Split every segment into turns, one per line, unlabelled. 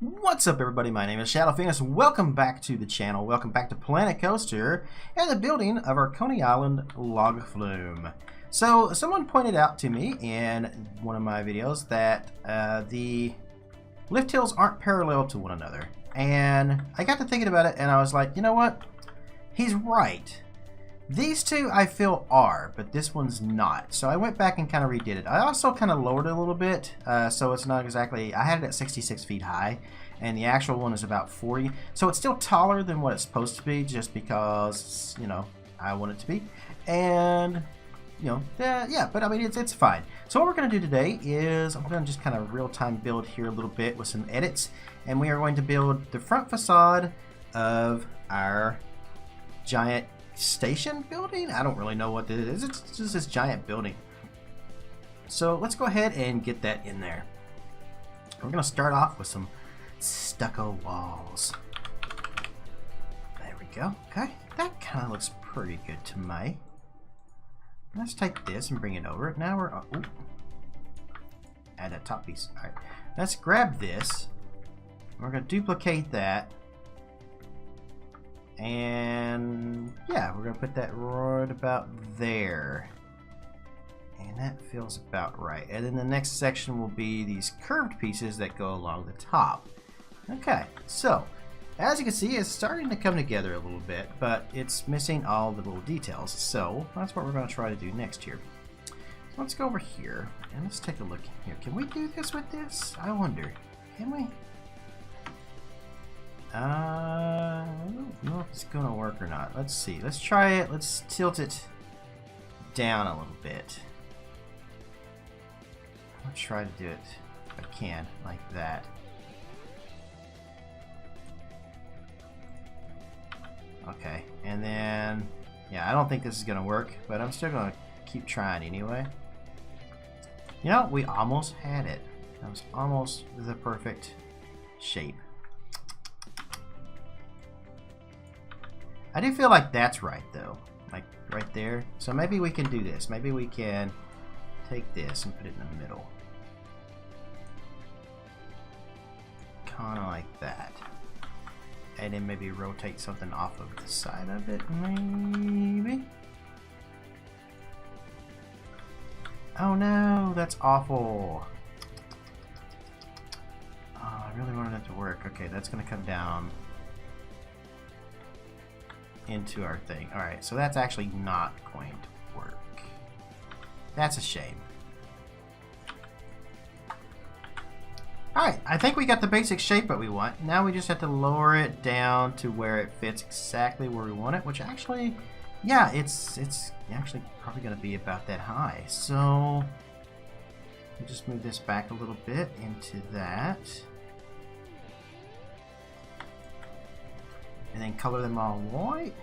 What's up, everybody? My name is Shadow Phoenix. Welcome back to the channel. Welcome back to Planet Coaster and the building of our Coney Island Log Flume. So, someone pointed out to me in one of my videos that the lift hills aren't parallel to one another. And I got to thinking about it and I was like, you know what? He's right. These two I feel are, but this one's not. So I went back and kind of redid it. I also kind of lowered it a little bit, so it's not exactly... I had it at 66 feet high, and the actual one is about 40. So it's still taller than what it's supposed to be, just because, you know, I want it to be. And, you know, yeah, but I mean, it's fine. So what we're going to do today is I'm going to just kind of real-time build here a little bit with some edits. And we are going to build the front facade of our giant station building? I don't really know what this is. It's just this giant building. So let's go ahead and get that in there. We're going to start off with some stucco walls. There we go. Okay, that kind of looks pretty good to me. Let's take this and bring it over. Now we're... ooh, add that top piece. Alright, let's grab this. We're going to duplicate that. And yeah, we're going to put that right about there. And that feels about right. And then the next section will be these curved pieces that go along the top. Okay, so as you can see, it's starting to come together a little bit, but it's missing all the little details. So that's what we're going to try to do next here. So let's go over here and let's take a look here. Can we do this with this? I wonder. Can we? I don't know if it's going to work or not. Let's see. Let's try it. Let's tilt it down a little bit. I'll try to do it if I can, like that. Okay, and then, yeah, I don't think this is going to work, but I'm still going to keep trying anyway. You know, we almost had it. That was almost the perfect shape. I do feel like that's right, though. Like, right there. So maybe we can do this. Maybe we can take this and put it in the middle. Kind of like that. And then maybe rotate something off of the side of it, maybe? Oh no, that's awful. Oh, I really wanted it to work. Okay, that's going to come down into our thing. Alright, so that's actually not going to work. That's a shame. Alright, I think we got the basic shape that we want. Now we just have to lower it down to where it fits exactly where we want it, which actually, yeah, it's actually probably going to be about that high. So, we'll just move this back a little bit into that. And then color them all white.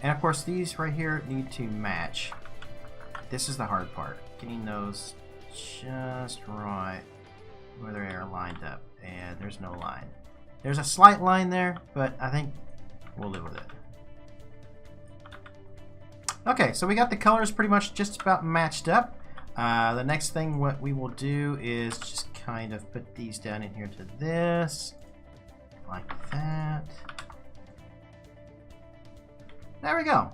And of course these right here need to match. This is the hard part. Getting those just right where they are lined up. And there's no line. There's a slight line there, but I think we'll live with it. Okay, so we got the colors pretty much just about matched up. The next thing what we will do is just kind of put these down in here to this, like that. There we go.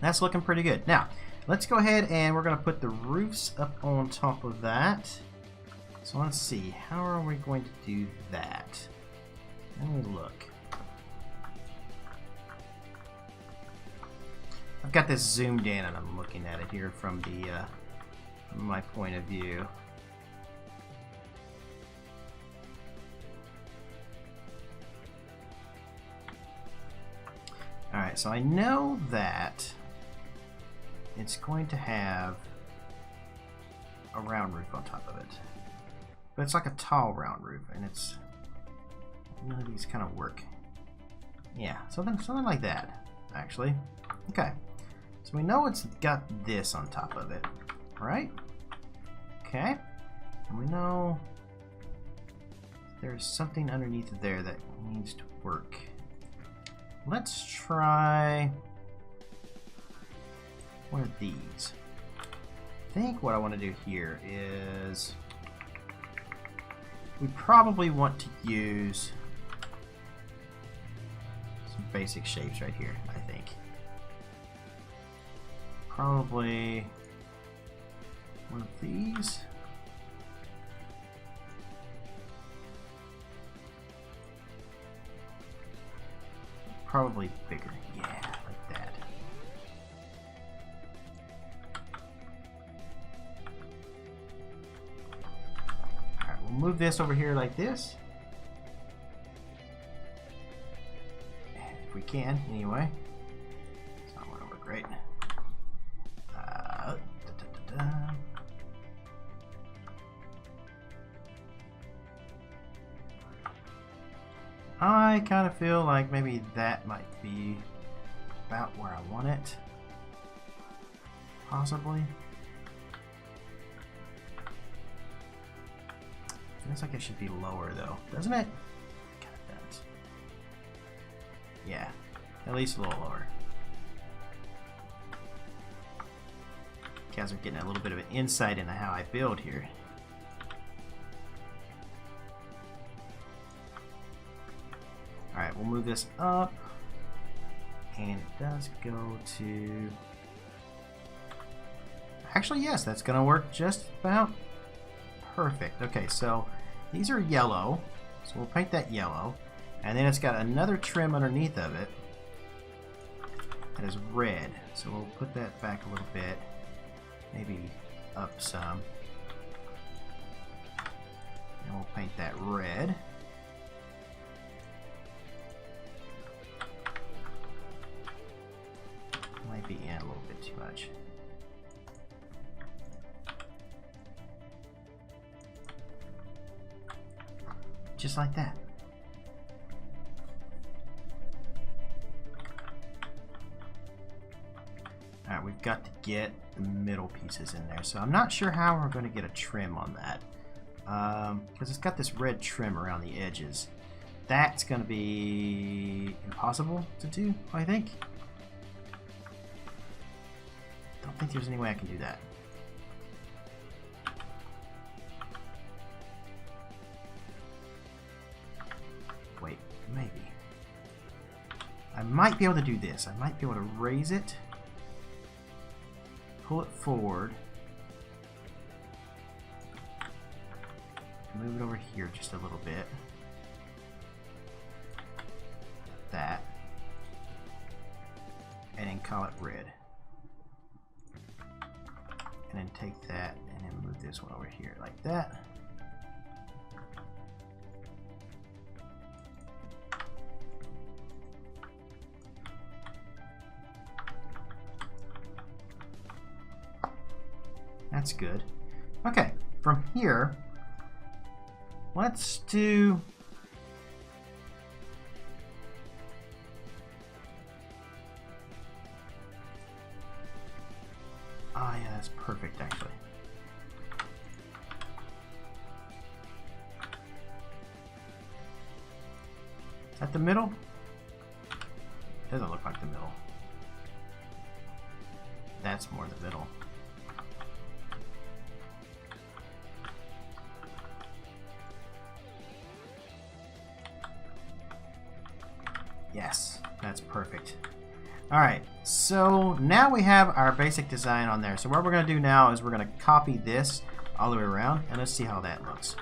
That's looking pretty good. Now, let's go ahead and we're going to put the roofs up on top of that. So let's see, how are we going to do that? Let me look. I've got this zoomed in and I'm looking at it here from the my point of view. Alright, so I know that it's going to have a round roof on top of it. But it's like a tall round roof and it's none of these kind of work. Yeah, something like that, actually. Okay. So we know it's got this on top of it, right? Okay. And we know there's something underneath there that needs to work. Let's try one of these. think what I want to do here is we probably want to use some basic shapes right here, I think. Probably one of these. Probably bigger. Yeah, like that. Alright, we'll move this over here like this. If we can, anyway. It's not going to work great. I kind of feel like maybe that might be about where I want it. Possibly. Feels like it should be lower though, doesn't it? Kind of does. Yeah, at least a little lower. You guys are getting a little bit of an insight into how I build here. Alright, we'll move this up. And it does go to... Actually, yes, that's going to work just about perfect. Okay, so these are yellow. So we'll paint that yellow. And then it's got another trim underneath of it that is red. So we'll put that back a little bit. Maybe up some. And we'll paint that red. Might be in a little bit too much. Just like that. Alright, we've got to get the middle pieces in there. So I'm not sure how we're going to get a trim on that. Because it's got this red trim around the edges. That's going to be impossible to do, I think. I don't think there's any way I can do that. Wait, maybe. I might be able to do this. I might be able to raise it, pull it forward, move it over here just a little bit. That. And then call it red. And then take that and then move this one over here like that. That's good. Okay, from here, let's do... Oh yeah, that's perfect actually. Is that the middle? Doesn't look like the middle. That's more the middle. Yes, that's perfect. Alright, so now we have our basic design on there. So what we're going to do now is we're going to copy this all the way around, and let's see how that looks.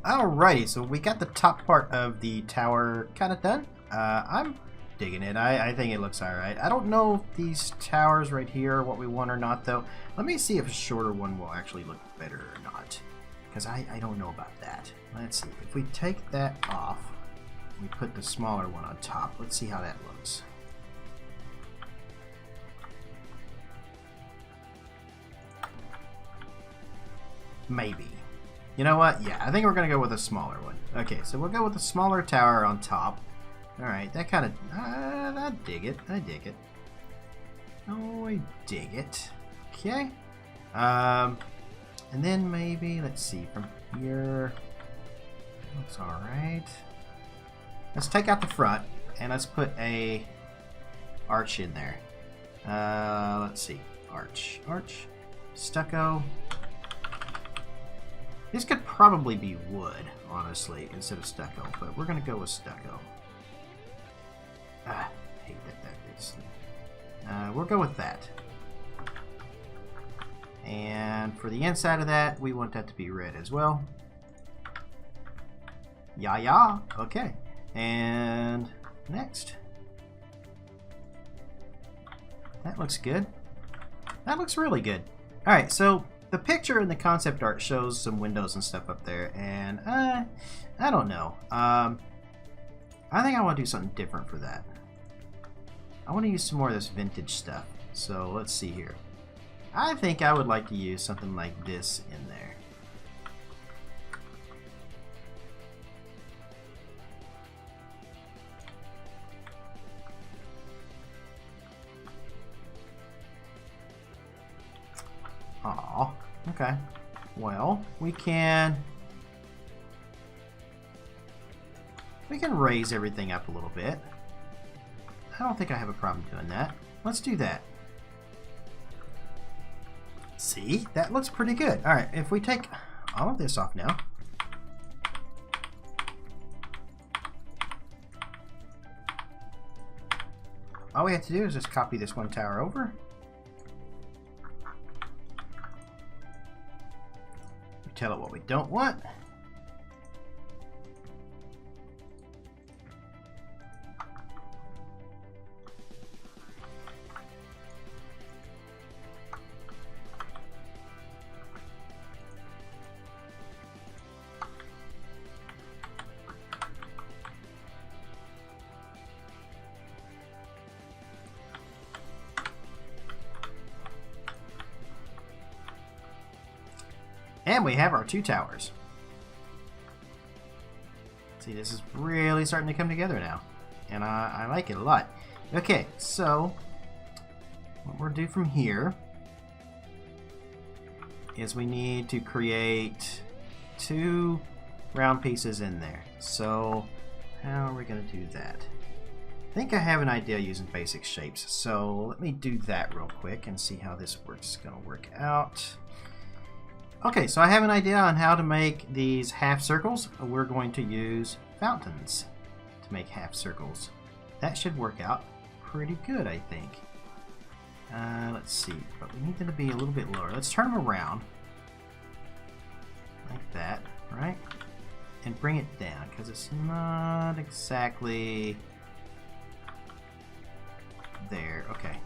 Alrighty, so we got the top part of the tower kind of done. I'm digging it. I think it looks alright. I don't know if these towers right here are what we want or not, though. Let me see if a shorter one will actually look better or not. Because I don't know about that. Let's see. If we take that off, we put the smaller one on top. Let's see how that looks. Maybe. You know what? Yeah, I think we're going to go with a smaller one. Okay, so we'll go with the smaller tower on top. Alright, that kind of... I dig it. I dig it. Oh, I dig it. Okay. And then maybe, let's see, from here, looks alright. Let's take out the front, and let's put a arch in there. Let's see. Arch. Stucco. This could probably be wood, honestly, instead of stucco, but we're going to go with stucco. I hate that. We'll go with that. And for the inside of that, we want that to be red as well. Yeah. Okay. And next. That looks good. That looks really good. Alright, so the picture and the concept art shows some windows and stuff up there, and I don't know. I think I want to do something different for that. I want to use some more of this vintage stuff. So let's see here. I think I would like to use something like this in there. Oh, okay. Well, we can raise everything up a little bit. I don't think I have a problem doing that. Let's do that. See? That looks pretty good. Alright, if we take all of this off now. All we have to do is just copy this one tower over. We tell it what we don't want. And we have our two towers. See, this is really starting to come together now. And I like it a lot. Okay, so what we'll do from here is we need to create two round pieces in there. So how are we going to do that? I think I have an idea using basic shapes. So let me do that real quick and see how this is going to work out. Okay, so I have an idea on how to make these half circles. We're going to use fountains to make half circles. That should work out pretty good, I think. Let's see, but we need them to be a little bit lower. Let's turn them around like that, right? And bring it down, because it's not exactly there. Okay.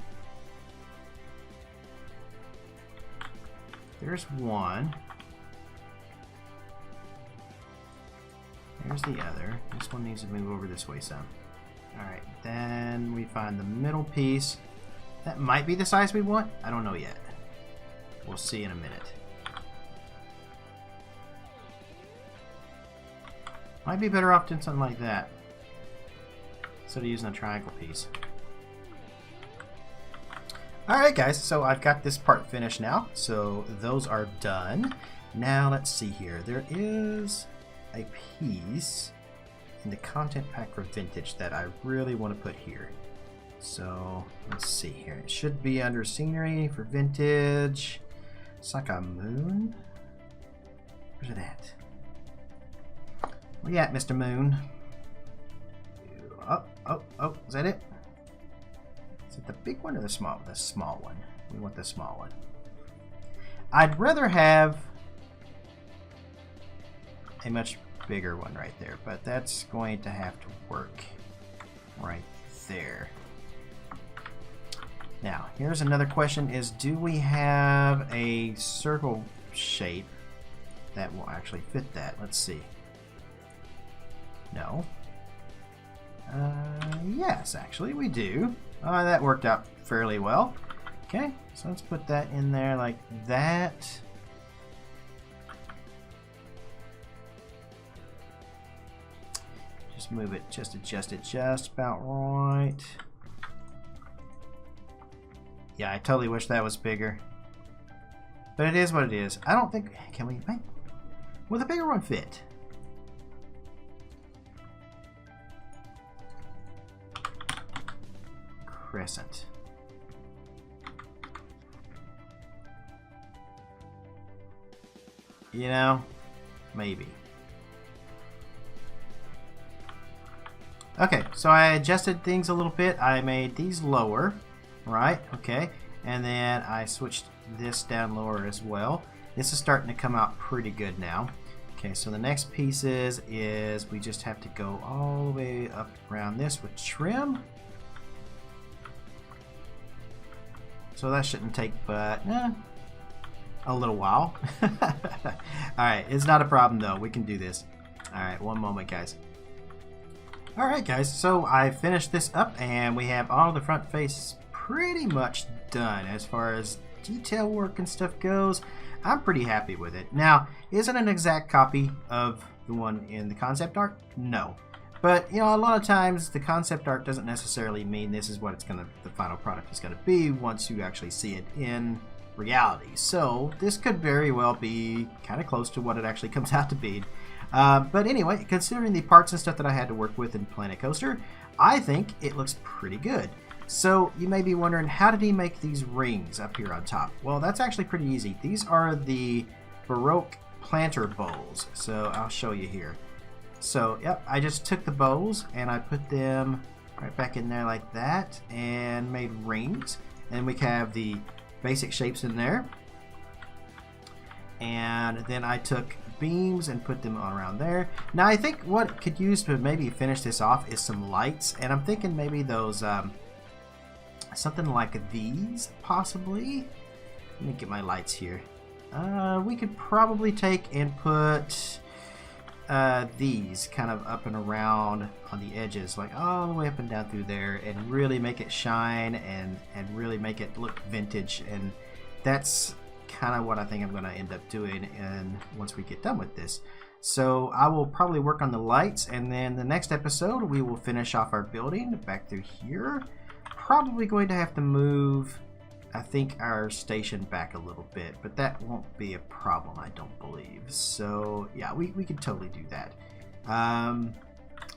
There's one. There's the other. This one needs to move over this way some. Alright, then we find the middle piece. That might be the size we want. I don't know yet. We'll see in a minute. Might be better off doing something like that instead of using a triangle piece. Alright guys, so I've got this part finished now, so those are done. Now let's see here, there is a piece in the content pack for vintage that I really want to put here. So let's see here, it should be under scenery for vintage. It's like a moon. Where's it at? Where you at, Mr. Moon? Oh, is that it? Is it the big one or the small? The small one. We want the small one. I'd rather have a much bigger one right there, but that's going to have to work right there. Now, here's another question is, do we have a circle shape that will actually fit that? Let's see. No. Yes, actually we do. That worked out fairly well. Okay, so let's put that in there like that. Just move it, just adjust it just about right. Yeah, I totally wish that was bigger. But it is what it is. I don't think, can we make, will the bigger one fit? crescent. You know, maybe. Okay, so I adjusted things a little bit. I made these lower, right? Okay, and then I switched this down lower as well. This is starting to come out pretty good now. Okay, so the next piece is we just have to go all the way up around this with trim. So that shouldn't take but a little while. Alright, it's not a problem though. We can do this. Alright, one moment, guys. Alright, guys, so I finished this up and we have all the front face pretty much done as far as detail work and stuff goes. I'm pretty happy with it. Now, is it an exact copy of the one in the concept art? No. But, you know, a lot of times the concept art doesn't necessarily mean this is what it's gonna, the final product is going to be once you actually see it in reality. So, this could very well be kind of close to what it actually comes out to be. But anyway, considering the parts and stuff that I had to work with in Planet Coaster, I think it looks pretty good. So you may be wondering, how did he make these rings up here on top? Well, that's actually pretty easy. These are the Baroque planter bowls. So I'll show you here. So, yep, I just took the bowls and I put them right back in there like that and made rings. And we have the basic shapes in there. And then I took beams and put them on around there. Now I think what could use to maybe finish this off is some lights. And I'm thinking maybe those... something like these, possibly. Let me get my lights here. We could probably take and put these kind of up and around on the edges, like all the way up and down through there, and really make it shine and really make it look vintage. And that's kind of what I think I'm going to end up doing once we get done with this. So I will probably work on the lights, and then the next episode we will finish off our building back through here. Probably going to have to move, I think, our station back a little bit, but that won't be a problem, I don't believe. So yeah, we could totally do that.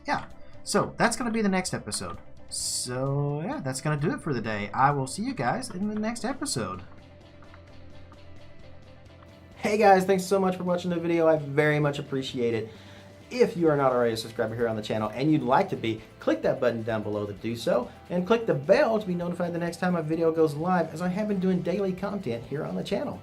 Yeah, so that's going to be the next episode. So yeah, that's going to do it for the day. I will see you guys in the next episode. Hey guys, thanks so much for watching the video. I very much appreciate it. If you are not already a subscriber here on the channel and you'd like to be, click that button down below to do so, and click the bell to be notified the next time a video goes live, as I have been doing daily content here on the channel.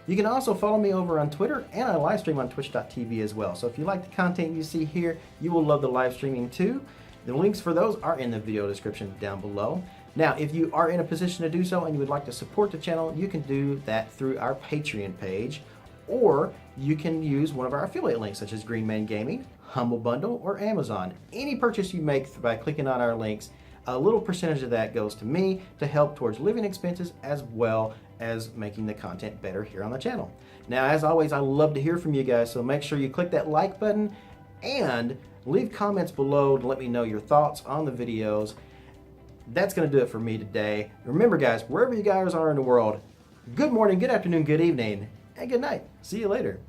You can also follow me over on Twitter, and I live stream on twitch.tv as well. So if you like the content you see here, you will love the live streaming too. The links for those are in the video description down below. Now, if you are in a position to do so and you would like to support the channel, you can do that through our Patreon page, or you can use one of our affiliate links such as Greenman Gaming, Humble Bundle, or Amazon. Any purchase you make by clicking on our links, a little percentage of that goes to me to help towards living expenses as well as making the content better here on the channel. Now, as always, I love to hear from you guys, so make sure you click that like button and leave comments below to let me know your thoughts on the videos. That's going to do it for me today. Remember guys, wherever you guys are in the world, good morning, good afternoon, good evening, and good night. See you later.